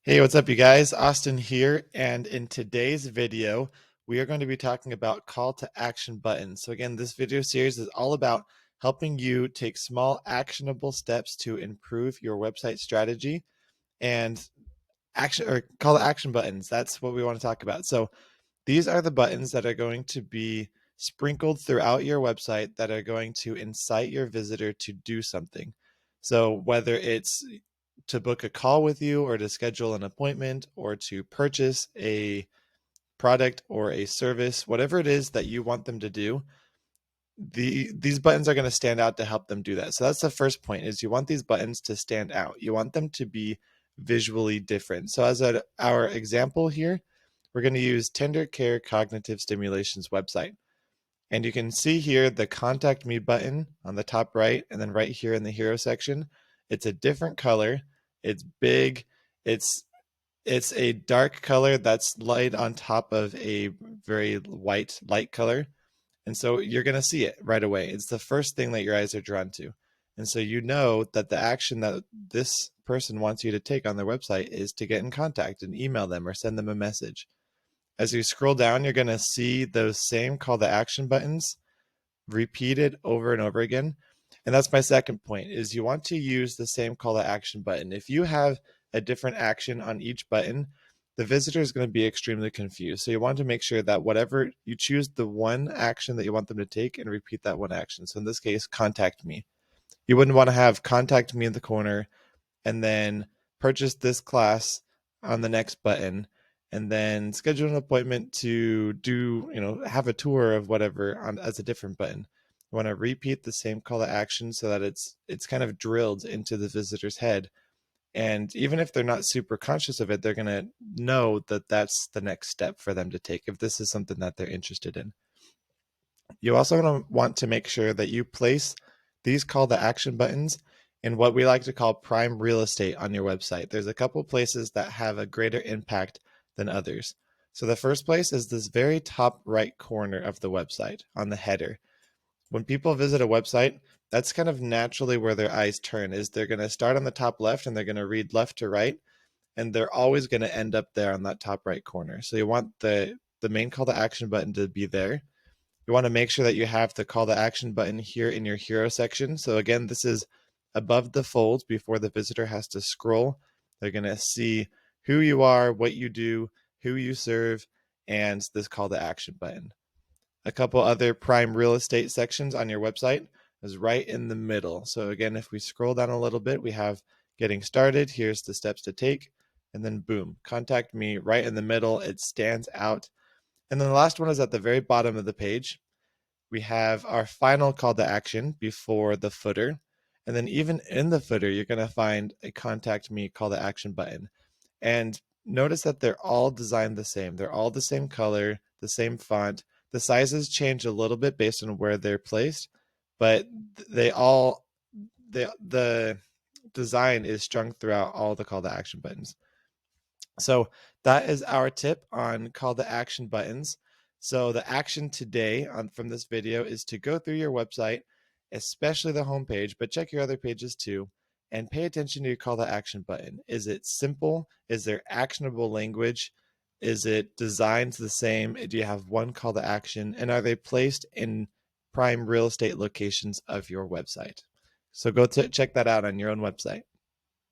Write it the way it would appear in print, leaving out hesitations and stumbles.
Hey, what's up, you guys? Austin here, and in today's video, we are going to be talking about call to action buttons. So again, this video series is all about helping you take small actionable steps to improve your website strategy and action or call to action buttons. That's what we want to talk about. So these are the buttons that are going to be sprinkled throughout your website that are going to incite your visitor to do something. So whether it's to book a call with you or to schedule an appointment or to purchase a product or a service, whatever it is that you want them to do, these buttons are going to stand out to help them do that. So that's the first point, is you want these buttons to stand out. You want them to be visually different. So as our example here, we're going to use Tender Care Cognitive Stimulation's website. And you can see here the Contact Me button on the top right, and then right here in the Hero section. It's a different color. It's big. It's it's a dark color that's light on top of a very white light color. And so you're going to see it right away. It's the first thing that your eyes are drawn to. And so you know that the action that this person wants you to take on their website is to get in contact and email them or send them a message. As you scroll down, you're going to see those same call to action buttons repeated over and over again. And that's my second point, is you want to use the same call to action button. If you have a different action on each button, the visitor is going to be extremely confused. So you want to make sure that whatever you choose, the one action that you want them to take and repeat that one action. So in this case, contact me. You wouldn't want to have contact me in the corner and then purchase this class on the next button and then schedule an appointment to do, have a tour of whatever on as a different button. You want to repeat the same call to action so that it's kind of drilled into the visitor's head. And even if they're not super conscious of it, they're going to know that that's the next step for them to take if this is something that they're interested in. You also want to make sure that you place these call to action buttons in what we like to call prime real estate on your website. There's a couple places that have a greater impact than others. So the first place is this very top right corner of the website on the header. When people visit a website, that's kind of naturally where their eyes turn, is they're going to start on the top left and they're going to read left to right, and they're always going to end up there on that top right corner. So you want the main call to action button to be there. You want to make sure that you have the call to action button here in your hero section. So again, this is above the folds before the visitor has to scroll. They're going to see who you are, what you do, who you serve, and this call to action button. A couple other prime real estate sections on your website is right in the middle. So again, if we scroll down a little bit, we have getting started. Here's the steps to take. And then boom, contact me right in the middle. It stands out. And then the last one is at the very bottom of the page. We have our final call to action before the footer. And then even in the footer, you're going to find a contact me call to action button. And notice that they're all designed the same. They're all the same color, the same font. The sizes change a little bit based on where they're placed, but the design is strung throughout all the call to action buttons. So that is our tip on call to action buttons. So the action today from this video is to go through your website, especially the homepage, but check your other pages too, and pay attention to your call to action button. Is it simple? Is there actionable language? Is it designed the same? Do you have one call to action? And are they placed in prime real estate locations of your website? So go check that out on your own website.